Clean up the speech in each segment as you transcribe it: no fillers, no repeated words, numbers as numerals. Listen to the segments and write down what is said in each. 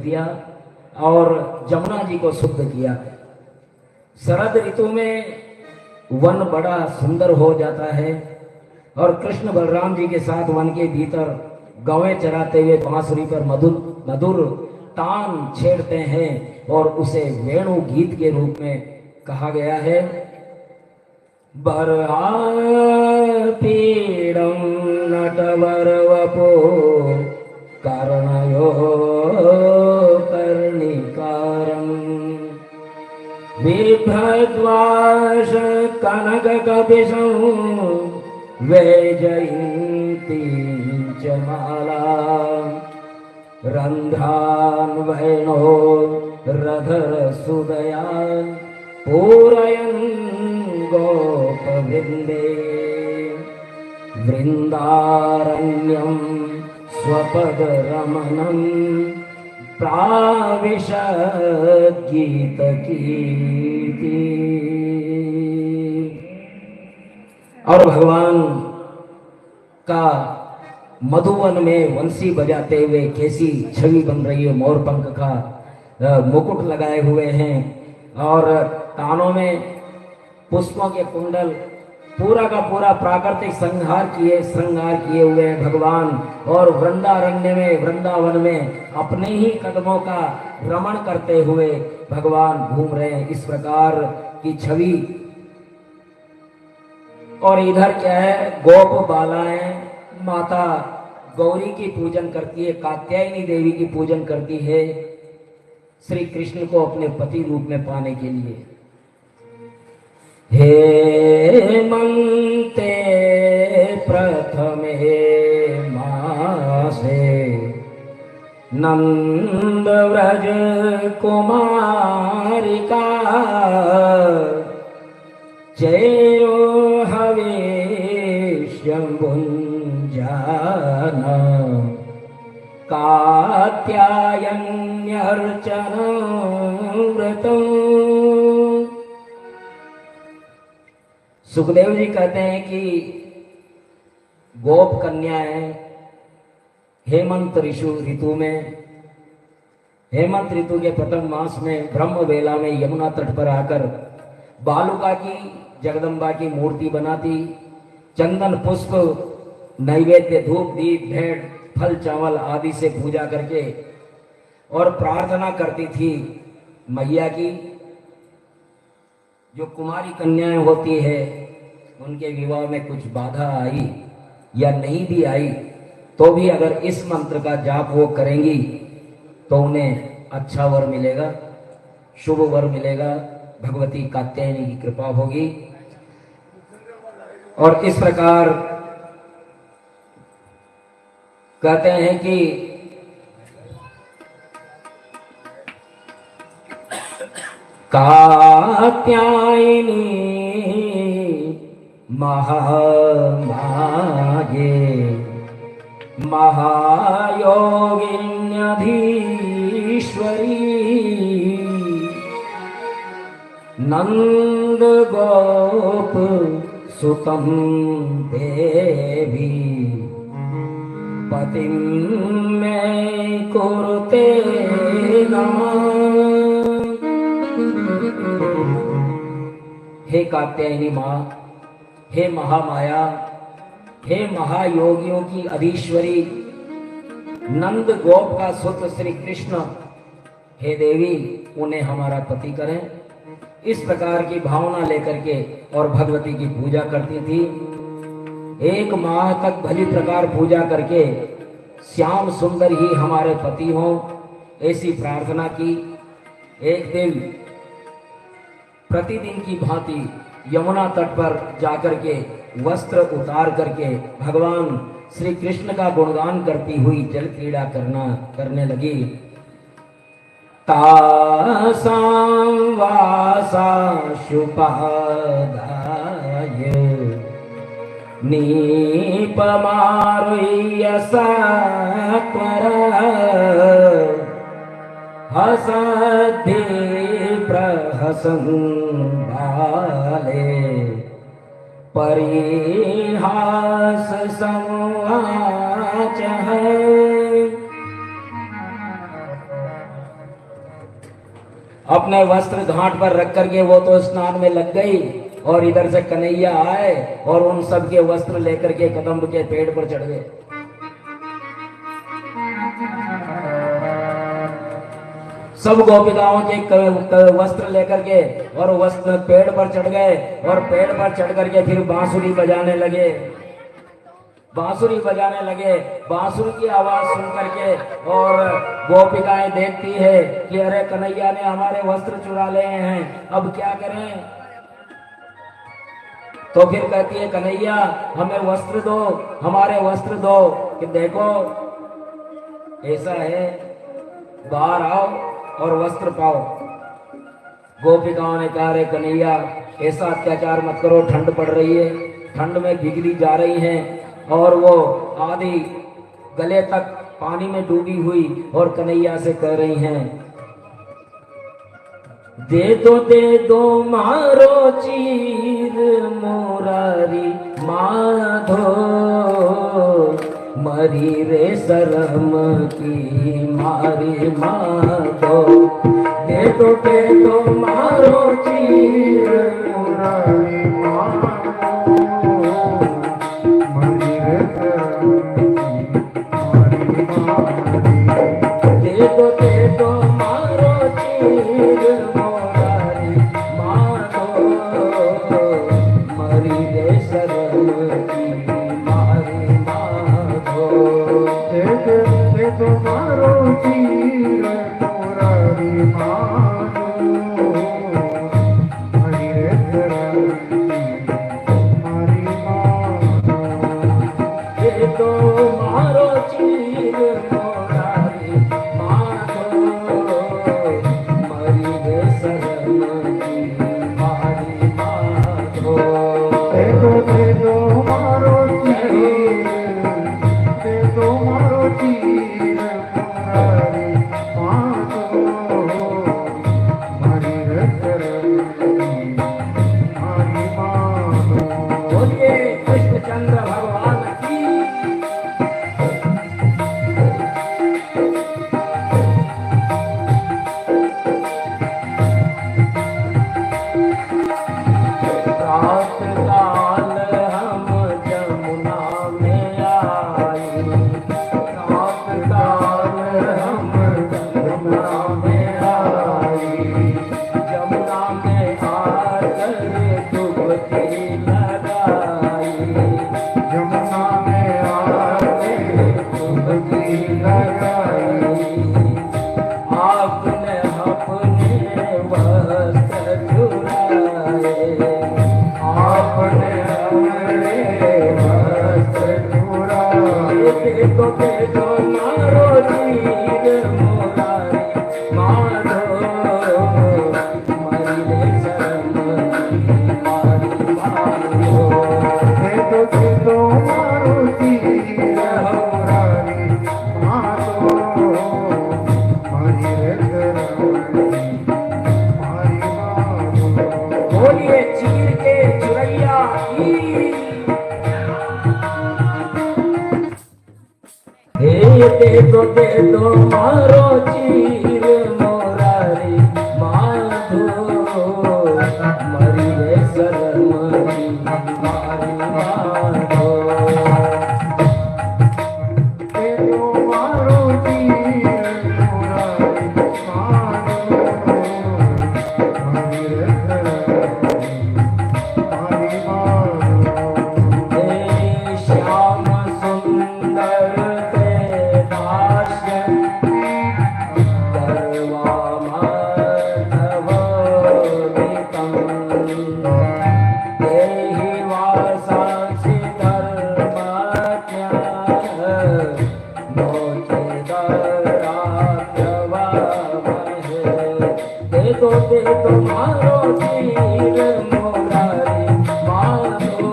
दिया और जमुना जी को शुद्ध किया। शरद ऋतु में वन बड़ा सुंदर हो जाता है और कृष्ण बलराम जी के साथ वन के भीतर गौएं चराते हुए बांसुरी पर मधुर मधुर तान छेड़ते हैं और उसे वेणु गीत के रूप में कहा गया है। पीड़म नटवर वपो कारणयो कर्णिकारम बिभ्रद्वास कनक कपिशं वैजयन्ती च माला रंध्रान् वैणो रधर सुदया पूरयन् गोपवृन्दे वृन्दारण्यं स्वपदरमणं प्राविशद् गीतकीर्ति। और भगवान का मधुवन में वंशी बजाते हुए कैसी छवि बन रही है। मोर पंख का मुकुट लगाए हुए हैं और कानों में पुष्पों के कुंडल, पूरा का पूरा प्राकृतिक श्रृंगार किए हुए हैं भगवान। और वृंदारण्य में, वृंदावन में अपने ही कदमों का भ्रमण करते हुए भगवान घूम रहे हैं। इस प्रकार की छवि। और इधर क्या है, गोप बालाएं माता गौरी की पूजन करती है, कात्यायनी देवी की पूजन करती है श्री कृष्ण को अपने पति रूप में पाने के लिए। हेमंते प्रथमे मासे नंद व्रज कुमारिका चेरो हवेश्यं भुञ्जान कात्यायन्यर्चनं। सुखदेव जी कहते हैं कि गोप कन्याएं हेमंत ऋतु में, हेमंत ऋतु के प्रथम मास में ब्रह्म वेला में यमुना तट पर आकर बालुका की, जगदम्बा की मूर्ति बनाती, चंदन पुष्प नैवेद्य धूप दीप भेंट फल चावल आदि से पूजा करके और प्रार्थना करती थी मैया की। जो कुमारी कन्याएं होती है उनके विवाह में कुछ बाधा आई या नहीं भी आई तो भी अगर इस मंत्र का जाप वो करेंगी तो उन्हें अच्छा वर मिलेगा, शुभ वर मिलेगा, भगवती कात्यायनी की कृपा होगी। और इस प्रकार कहते हैं कि कात्यायनी महामाये महायोगिन्यधीश्वरी नंद गोप सुतम देवी पतिं में कुरुते नमः। हे कात्यायनी माँ, हे महामाया, हे महायोगियों की अधीश्वरी, नंद गोप का सुत श्री कृष्ण, हे देवी उन्हें हमारा पति करें। इस प्रकार की भावना लेकर के और भगवती की पूजा करती थी। एक माह तक भली प्रकार पूजा करके श्याम सुंदर ही हमारे पति हों, ऐसी प्रार्थना की। एक दिन प्रतिदिन की भांति यमुना तट पर जाकर के वस्त्र उतार करके भगवान श्री कृष्ण का गुणगान करती हुई जल क्रीड़ा करने लगी। तासां वासा शुपादाय नीपमारुह्य सत्वरा हसद्धि प्रहसन् बाले परिहास संवाचः। अपने वस्त्र घाट पर रख करके वो तो स्नान में लग गई, और इधर से कन्हैया आए और उन सब के वस्त्र लेकर के कदम्ब के पेड़ पर चढ़ गए। सब गोपिकाओं के वस्त्र लेकर के और वस्त्र पेड़ पर चढ़ गए, और पेड़ पर चढ़ करके फिर बांसुरी बजाने लगे, बांसुरी बजाने लगे। बांसुरी की आवाज सुन करके और गोपिकाएं देखती है कि अरे कन्हैया ने हमारे वस्त्र चुरा लिए हैं, अब क्या करें। तो फिर कहती है कन्हैया हमें वस्त्र दो, हमारे वस्त्र दो। कि देखो ऐसा है, बाहर आओ और वस्त्र पाओ। गोपिकाओं ने कहा रे कन्हैया ऐसा अत्याचार मत करो, ठंड पड़ रही है, ठंड में बिजली जा रही है, और वो आधी गले तक पानी में डूबी हुई और कन्हैया से कह रही हैं दे दो मारो चीर मुरारी माधो, मरी रे शरम की मारी माधो। दे दो मारो चीर मुरारी दे दो मारो चीर मोरारी माधो, मरी रे शरम की मारी माधो। दे दो मारो चीर मोरारी माधो, मरी रे शरम की मारी माधो। हे श्याम सुंदर दे दो मारो चीर मोरारी माधो, मरी रे शरम की मारी माधो। दे दो मारो चीर मोरारी माधो,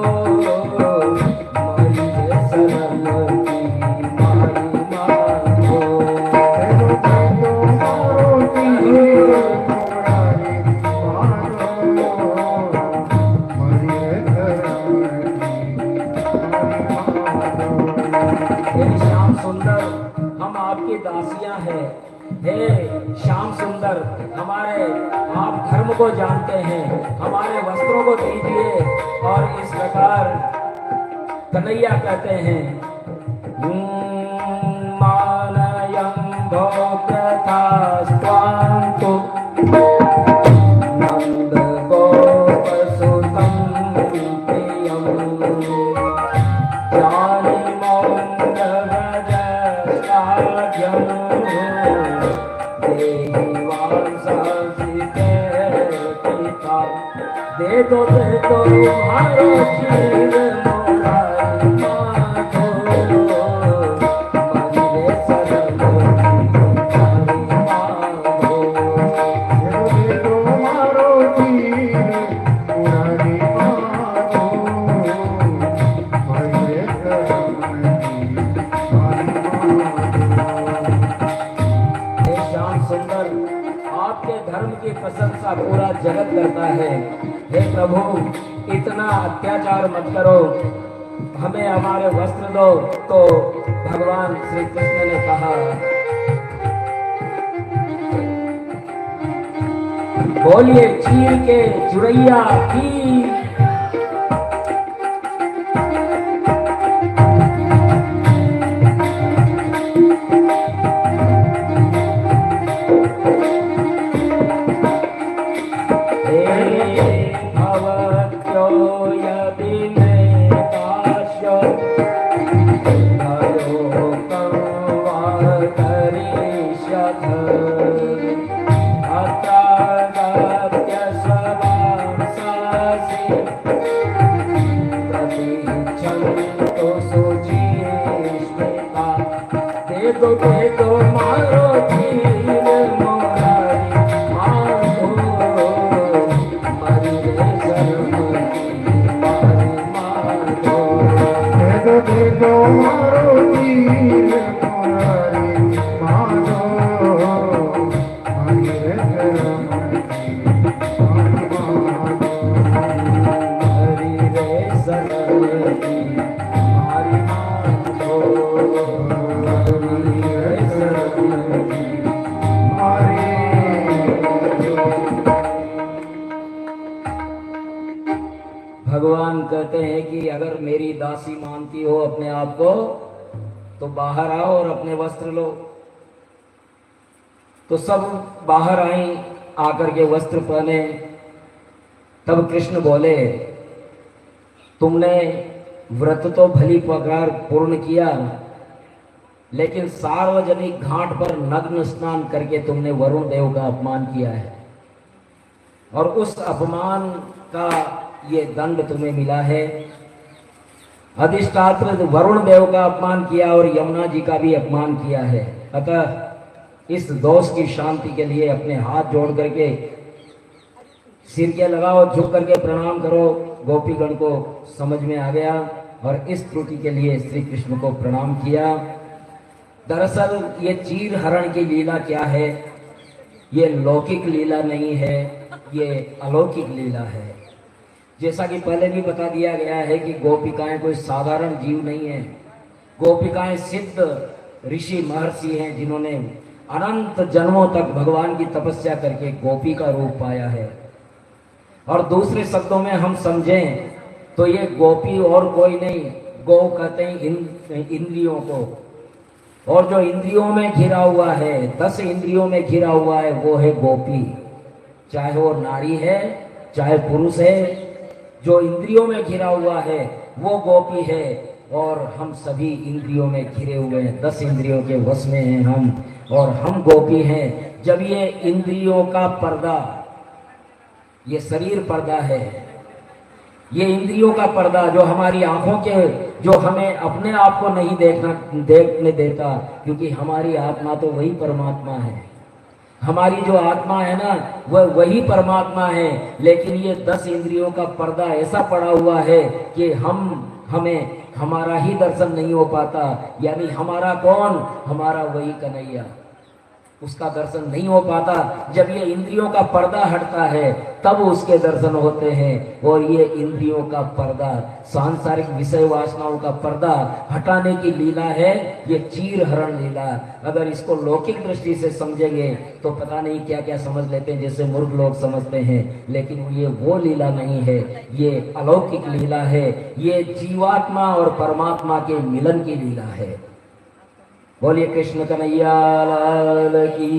मरी रे शरम की मारी माधो। हे श्याम सुंदर हम आपकी दासियां हैं, हे श्याम सुंदर, हमारे आप धर्म को जानते हैं, हमारे वस्त्रों को दीजिए। और इस प्रकार कन्हैया कहते हैं, मानयं भोक्तास्त्वां नंद गोपसुतं प्रियं जानिमोङ्गव्रजसाध्यं देहि वांससिते पिता। दे दो मारो चीर प्रशंसा पूरा जगत करता है। हे प्रभु, इतना अत्याचार मत करो, हमें हमारे वस्त्र दो। तो भगवान श्री कृष्ण ने कहा, बोलिए चीर के चुरैया की। भगवान कहते हैं कि अगर मेरी दासी मानती हो अपने आप को तो बाहर आओ और अपने वस्त्र लो। तो सब बाहर आई, आकर के वस्त्र पहने। तब कृष्ण बोले, तुमने व्रत तो भली प्रकार पूर्ण किया, लेकिन सार्वजनिक घाट पर नग्न स्नान करके तुमने वरुण देव का अपमान किया है, और उस अपमान का ये दंड तुम्हें मिला है। अधिष्ठात्र वरुण देव का अपमान किया और यमुना जी का भी अपमान किया है। अतः इस दोष की शांति के लिए अपने हाथ जोड़ करके सिर के लगाओ, झुक करके प्रणाम करो। गोपीगण को समझ में आ गया और इस त्रुटि के लिए श्री कृष्ण को प्रणाम किया। दरअसल ये चीर हरण की लीला क्या है? ये लौकिक लीला नहीं है, ये अलौकिक लीला है। जैसा कि पहले भी बता दिया गया है कि गोपिकाएं कोई साधारण जीव नहीं है। गोपिकाएं सिद्ध ऋषि महर्षि हैं, जिन्होंने अनंत जन्मों तक भगवान की तपस्या करके गोपी का रूप पाया है। और दूसरे शब्दों में हम समझें तो ये गोपी और कोई नहीं, गौ कहते हैं इंद्रियों को, और जो इंद्रियों में घिरा हुआ है, 10 इंद्रियों में घिरा हुआ है, वो है गोपी। चाहे वो नारी है चाहे पुरुष है, जो इंद्रियों में घिरा हुआ है वो गोपी है। और हम सभी इंद्रियों में घिरे हुए हैं, 10 इंद्रियों के वश में हैं हम, और हम गोपी हैं। जब ये इंद्रियों का पर्दा, ये शरीर पर्दा है, ये इंद्रियों का पर्दा जो हमारी आंखों के, जो हमें अपने आप को नहीं देखने देता, क्योंकि हमारी आत्मा तो वही परमात्मा है। हमारी जो आत्मा है ना, वह वही परमात्मा है, लेकिन ये 10 इंद्रियों का पर्दा ऐसा पड़ा हुआ है कि हमें हमारा ही दर्शन नहीं हो पाता। यानी हमारा कौन? हमारा वही कन्हैया। उसका दर्शन नहीं हो पाता। जब ये इंद्रियों का पर्दा हटता है तब उसके दर्शन होते हैं। और ये इंद्रियों का पर्दा, सांसारिक विषय वासनाओं का पर्दा हटाने की लीला है, ये चीर हरण लीला। अगर इसको लौकिक दृष्टि से समझेंगे तो पता नहीं क्या क्या समझ लेते हैं, जैसे मूर्ख लोग समझते हैं। लेकिन ये वो लीला नहीं है, ये अलौकिक लीला है। ये जीवात्मा और परमात्मा के मिलन की लीला है। बोलिए कृष्ण कन्हैया लाल की।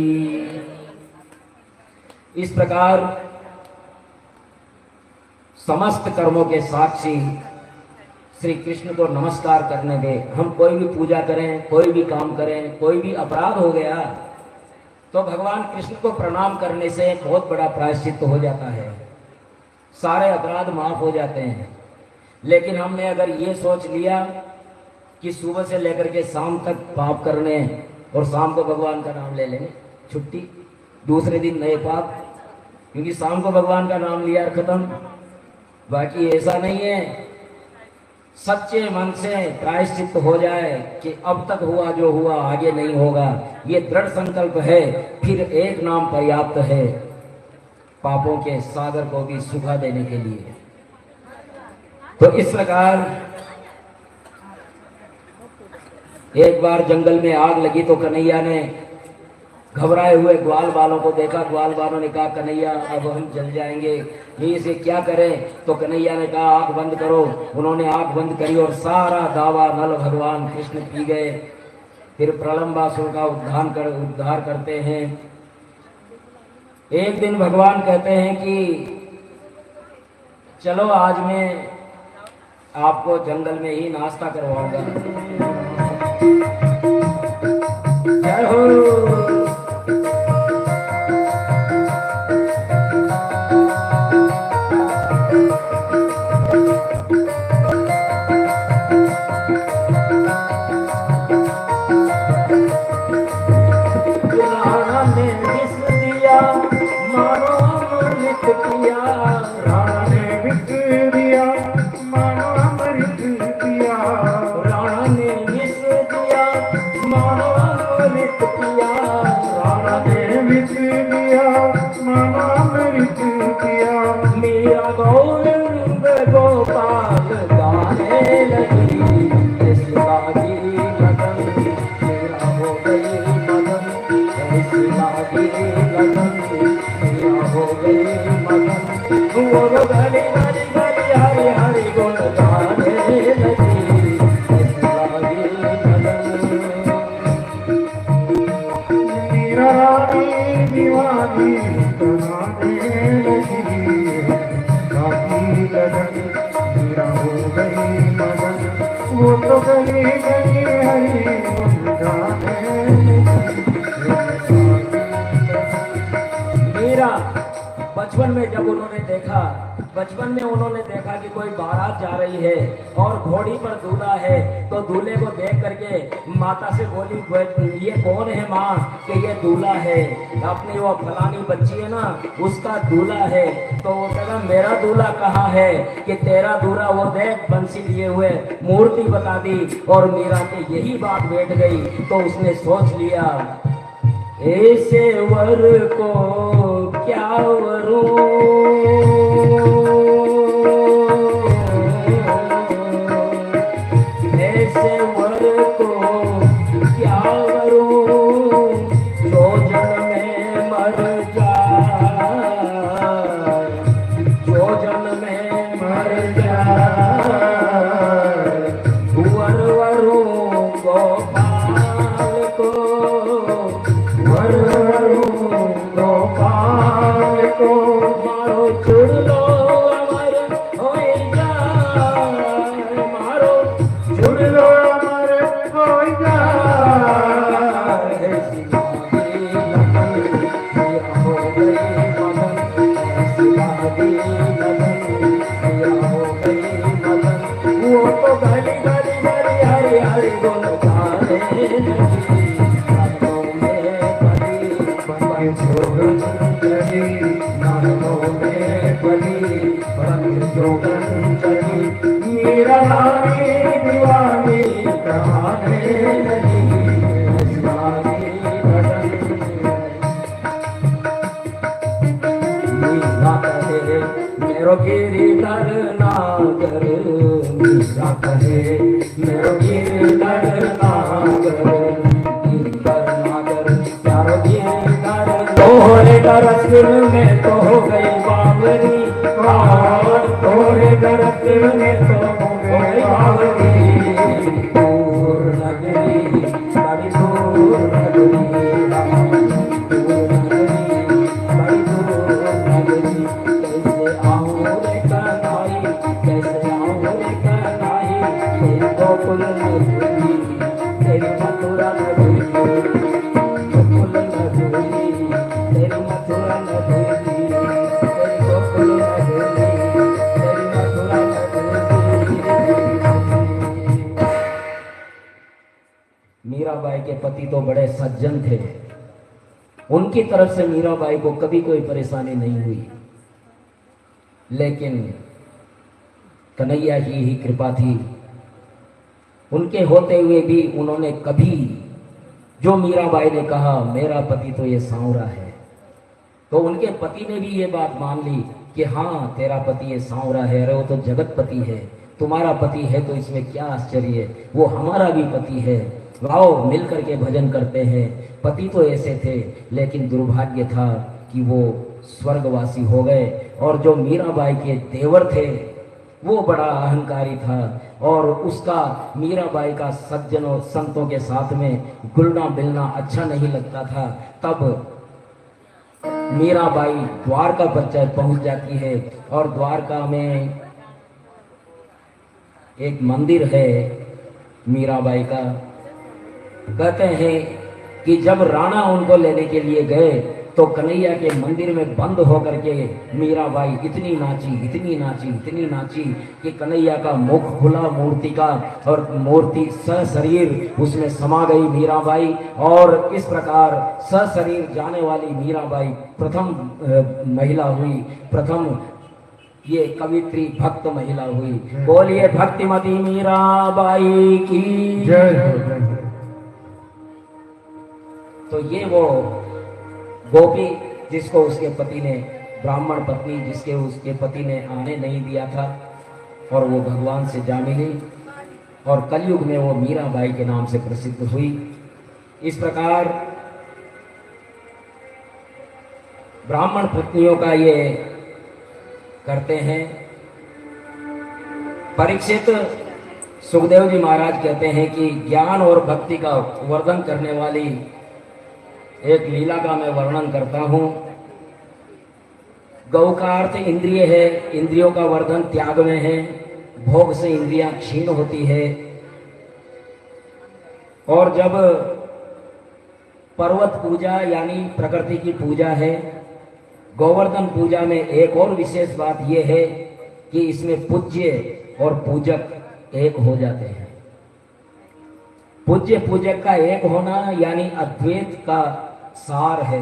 इस प्रकार समस्त कर्मों के साक्षी श्री कृष्ण को नमस्कार करने में, हम कोई भी पूजा करें, कोई भी काम करें, कोई भी अपराध हो गया तो भगवान कृष्ण को प्रणाम करने से बहुत बड़ा प्रायश्चित्त हो जाता है, सारे अपराध माफ हो जाते हैं। लेकिन हमने अगर ये सोच लिया कि सुबह से लेकर के शाम तक पाप करने और शाम को भगवान का नाम ले लेंगे, छुट्टी, दूसरे दिन नए पाप, क्योंकि शाम को भगवान का नाम लिया खत्म। बाकी ऐसा नहीं है। सच्चे मन से प्रायश्चित्त हो जाए कि अब तक हुआ जो हुआ आगे नहीं होगा, ये दृढ़ संकल्प है, फिर एक नाम पर्याप्त है पापों के सागर को भी सुखा देने के लिए। तो इस प्रकार एक बार जंगल में आग लगी तो कन्हैया ने घबराए हुए ग्वाल बालों को देखा। ग्वाल बालों ने कहा कन्हैया अब हम जल जाएंगे, ये इसे क्या करें। तो कन्हैया ने कहा आंख बंद करो। उन्होंने आंख बंद करी और सारा दावा नल भगवान कृष्ण पी गए। फिर प्रलंबासुर का उद्धार करते हैं। एक दिन भगवान कहते हैं कि चलो आज मैं आपको जंगल में ही नाश्ता करवाऊंगा। जय हो। राणा ने विष दिया मानो अमृत किया, राणा ने विष दिया मानो अमृत किया, राणा ने विष दिया मानो अमृत किया, राणा ने विष दिया मानो अमृत किया। मेरा गोविंद गोपाल गाने लगी, कृष्णा की लगन मेरा हो गई मगन, कृष्णा की लगन मेरा हो गई मगन। वो गली गली गली हरि हरि गुण गाने लगी, कृष्णा की लगन। मेरा रानी दीवानी गाने लगी, बाकी लगन मेरा हो गई मगन। वो तो गली गली हरि गुण गाने मेरा। बचपन में जब उन्होंने देखा, बचपन में उन्होंने देखा कि कोई बारात जा रही है और घोड़ी पर दूल्हा है, तो दूल्हे को देख करके माता से बोली ये कौन है माँ, कि ये दूल्हा है, अपनी वो फलानी बच्ची है ना उसका दूल्हा है। तो वो कहता मेरा दूल्हा कहाँ है, कि तेरा दूल्हा वो देख बंसी लिए हुए, मूर्ति बता दी। और मीरा के यही बात बैठ गई तो उसने सोच लिया ऐसे वर को क्या वरूं, ऐसे वर को क्या वरूं, जो जन में मर जाए, जो जन में मर जाए, वर वरूं गोपाल को, वर वरूं गोपाल को। मारो छुड़ लो अमर हो जाए, मारो छुड़ लो अमर हो जाए। शिवा की लगन मेरा हो गई मगन, शिवा की लगन मेरा हो गई मगन। वो तो गली गली गली हरि हरि गुण गाने लगी, जोगन चली नानों में पली, बन जोगन चली मेरा रानी दीवानी गाने लगी, कृष्णा की लगन ना कहे मेरो गिरधर नागर, मीरा कहे मेरो गिरधर नागर, गिरधर नागर प्यारो गिरधर। तोहरे दरस में तो हो गई बावरी, तोहरे दरस में तो हो गई बावरी। दूर नगरी बड़ी दूर नगरी, दूर नगरी बड़ी दूर नगरी। कैसे आऊं रे कन्हई, कैसे आऊं रे कन्हई, तेरी गोकुल नगरी, तेरी मथुरा नगरी, गोकुल नगरी, तेरी मथुरा नगरी, तेरी गोकुल नगरी, तेरी मथुरा नगरी। मीराबाई के पति तो बड़े सज्जन थे, उनकी तरफ से मीराबाई को कभी कोई परेशानी नहीं हुई, लेकिन कन्हैया की ही कृपा थी। उनके होते हुए भी उन्होंने कभी, जो मीराबाई ने कहा मेरा पति तो ये सांवरा है, तो उनके पति ने भी ये बात मान ली कि हाँ तेरा पति ये सांवरा है, अरे वो तो जगत पति है, तुम्हारा पति है तो इसमें क्या आश्चर्य है, वो हमारा भी पति है, आओ मिल करके भजन करते हैं। पति तो ऐसे थे, लेकिन दुर्भाग्य था कि वो स्वर्गवासी हो गए। और जो मीराबाई के देवर थे वो बड़ा अहंकारी था, और उसका मीराबाई का सज्जनों संतों के साथ में घुलना मिलना अच्छा नहीं लगता था। तब मीराबाई द्वारका पर पहुंच जाती है, और द्वारका में एक मंदिर है मीराबाई का। कहते हैं कि जब राणा उनको लेने के लिए गए तो कन्हैया के मंदिर में बंद होकर के मीराबाई इतनी नाची, इतनी नाची, इतनी नाची कि कन्हैया का मुख खुला मूर्ति का, और मूर्ति सशरीर उसमें समा गई मीराबाई। और इस प्रकार सशरीर जाने वाली मीराबाई प्रथम महिला हुई, प्रथम ये कवित्री भक्त महिला हुई। बोलिए भक्तिमती मीराबाई की जय। तो ये वो गोपी जिसको उसके पति ने, ब्राह्मण पत्नी जिसके उसके पति ने आने नहीं दिया था, और वो भगवान से जा मिली, और कलयुग में वो मीराबाई के नाम से प्रसिद्ध हुई। इस प्रकार ब्राह्मण पत्नियों का ये करते हैं। परीक्षित सुखदेव जी महाराज कहते हैं कि ज्ञान और भक्ति का वर्धन करने वाली एक लीला का मैं वर्णन करता हूं। गौ का अर्थ इंद्रिय है, इंद्रियों का वर्धन त्याग में है, भोग से इंद्रियां क्षीण होती है। और जब पर्वत पूजा यानी प्रकृति की पूजा है, गोवर्धन पूजा में एक और विशेष बात यह है कि इसमें पूज्य और पूजक एक हो जाते हैं। पूज्य पूजक का एक होना यानी अद्वैत का सार है,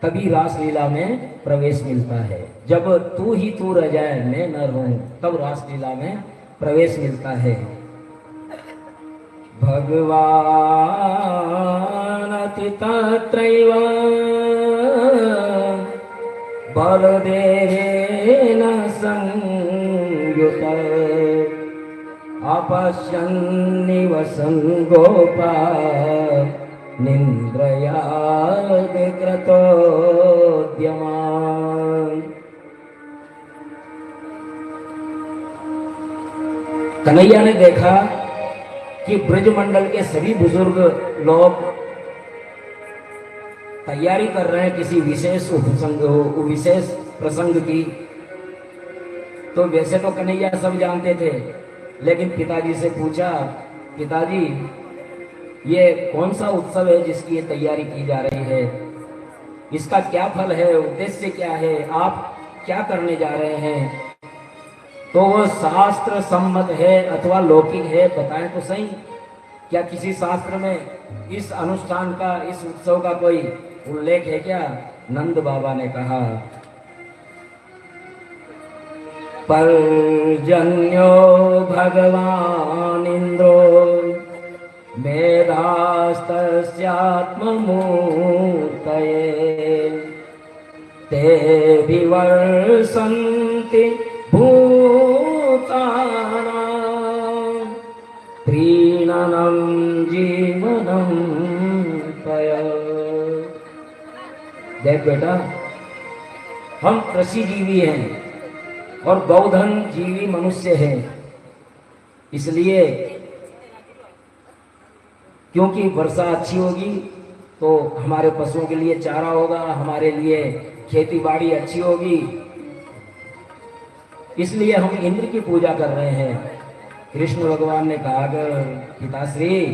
तभी रासलीला में प्रवेश मिलता है। जब तू ही तू रह जाए मैं न रहूं, तब रासलीला में प्रवेश मिलता है। भगवान अतितत्रैव बलदेवेन संयुत अपश्यन्निव संगोपा निन्द्रया विकृतोद्यमान्। कन्हैया ने देखा कि ब्रजमंडल के सभी बुजुर्ग लोग तैयारी कर रहे हैं किसी विशेष विशेष प्रसंग की। तो वैसे तो कन्हैया सब जानते थे, लेकिन पिताजी से पूछा, पिताजी ये कौन सा उत्सव है जिसकी ये तैयारी की जा रही है, इसका क्या फल है, उद्देश्य क्या है, आप क्या करने जा रहे हैं? तो वो शास्त्र सम्मत है अथवा लौकिक है, बताएं तो सही। क्या किसी शास्त्र में इस अनुष्ठान का, इस उत्सव का कोई उल्लेख है क्या? नंद बाबा ने कहा, पर्जन्यो भगवान इंद्रो मेधास्तस्यात्ममूर्तये ते विवर्षन्ति भूतानां प्रीणनं जीवनं तया। देख बेटा, हम कृषि जीवी हैं और गौधन जीवी मनुष्य हैं, इसलिए क्योंकि वर्षा अच्छी होगी तो हमारे पशुओं के लिए चारा होगा, हमारे लिए खेती बाड़ी अच्छी होगी, इसलिए हम इंद्र की पूजा कर रहे हैं। कृष्ण भगवान ने कहा कि पिताश्री,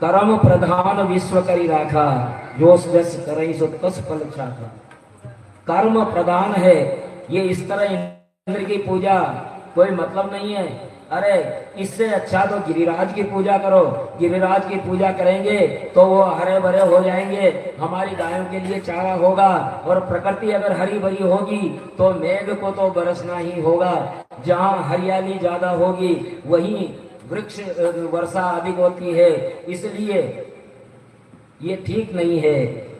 कर्म प्रधान विश्व करी राखा, जोश जस करई सो तस फल चाखा। कर्म प्रधान है, ये इस तरह इंद्र की पूजा कोई मतलब नहीं है। अरे इससे अच्छा तो गिरिराज की पूजा करो, गिरिराज की पूजा करेंगे तो वो हरे भरे हो जाएंगे, हमारी गायों के लिए चारा होगा, और प्रकृति अगर हरी भरी होगी तो मेघ को तो बरसना ही होगा। जहाँ हरियाली ज्यादा होगी वहीं वृक्ष वर्षा अधिक होती है, इसलिए ये ठीक नहीं है।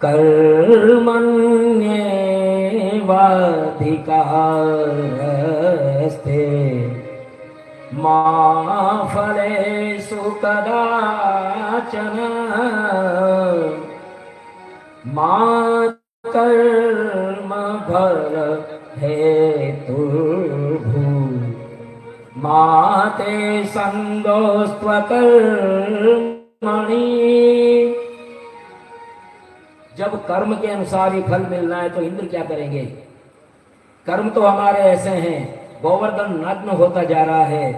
कर्मण्येवाधिकारस्ते मा फलेषु कदाचन मा कर्म फल हेतुर्भू मा ते संगोस्त्वकर्मणि। जब कर्म के अनुसार ही फल मिलना है तो इंद्र क्या करेंगे? कर्म तो हमारे ऐसे हैं, गोवर्धन नग्न होता जा रहा है,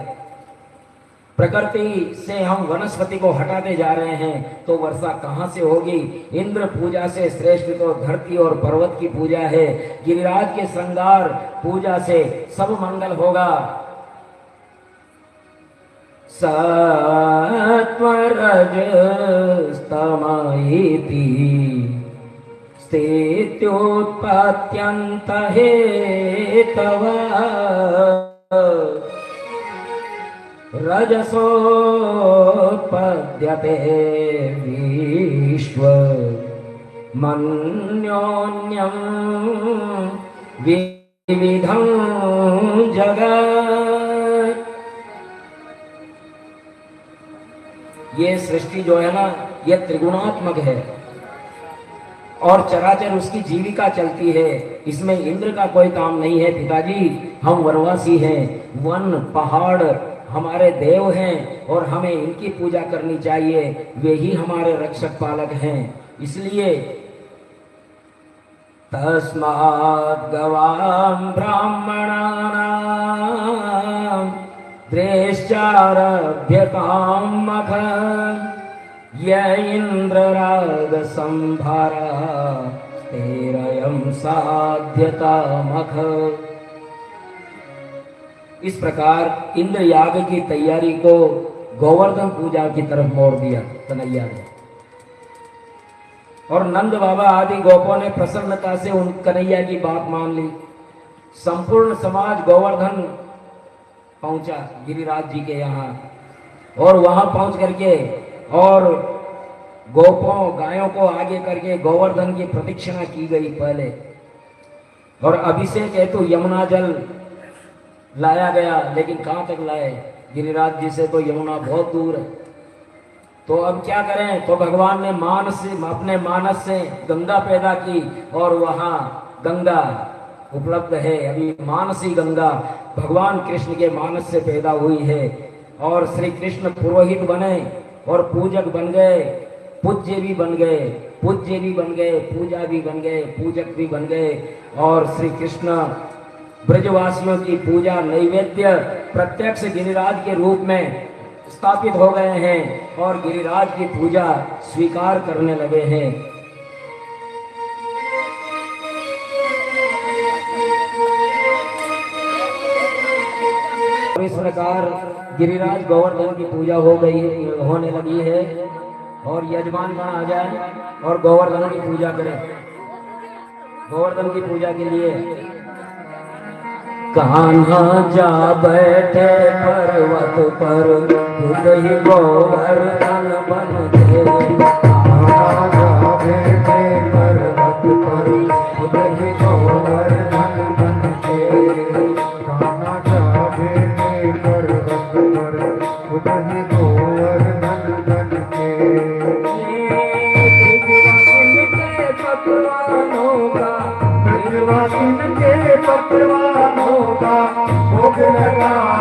प्रकृति से हम वनस्पति को हटाते जा रहे हैं, तो वर्षा कहां से होगी? इंद्र पूजा से श्रेष्ठ तो धरती और पर्वत की पूजा है। गिरिराज के श्रृंगार पूजा से सब मंगल होगा। सत्वरजस्तमइति स्थित्युत्पत्त्यन्त हेतवः रजसोत्पद्यते विश्व मन्योन्यं विविधं जगत्। ये सृष्टि जो है ना, ये त्रिगुणात्मक है और चराचर उसकी जीविका चलती है, इसमें इंद्र का कोई काम नहीं है। पिताजी, हम वनवासी हैं, वन पहाड़ हमारे देव हैं और हमें इनकी पूजा करनी चाहिए, वे ही हमारे रक्षक पालक हैं। इसलिए तस्मात् गवां ब्राह्मणानां द्रेश्चारभ्यतां मख य इंद्रराग संभारा तेरयं साध्यता मख। इस प्रकार इंद्र याग की तैयारी को गोवर्धन पूजा की तरफ मोड़ दिया कन्हैया ने, और नंद बाबा आदि गोपों ने प्रसन्नता से उन कन्हैया की बात मान ली। संपूर्ण समाज गोवर्धन पहुंचा गिरिराज जी के यहाँ, और वहां पहुंच करके और गोपों गायों को आगे करके गोवर्धन की प्रदक्षिणा की गई पहले, और अभिषेक हेतु यमुना जल लाया गया। लेकिन कहां तक लाए? गिरिराज जी से तो यमुना बहुत दूर है। तो अब क्या करें? तो भगवान ने अपने मानस से गंगा पैदा की, और वहां गंगा उपलब्ध है। अभी मानसी गंगा भगवान कृष्ण के मानस से पैदा हुई है, और श्री कृष्ण पुरोहित बने और पूजक बन गए, पूज्य भी बन गए, पूज्य भी बन गए, पूजा भी बन गए, पूजक भी बन गए। और श्री कृष्ण ब्रजवासियों की पूजा नैवेद्य प्रत्यक्ष गिरिराज के रूप में स्थापित हो गए हैं, और गिरिराज की पूजा स्वीकार करने लगे हैं। इस प्रकार गिरिराज गोवर्धन की पूजा होने लगी है, और यजमान गण आ जाए और गोवर्धन की पूजा करें। गोवर्धन की पूजा के लिए कान्हा जा बैठे पर्वत पर, खुद ही गोवर्धन बन थे। कान्हा जा बैठे पर्वत पकवानों का, ब्रजवासिन के पकवानों का भोग लगा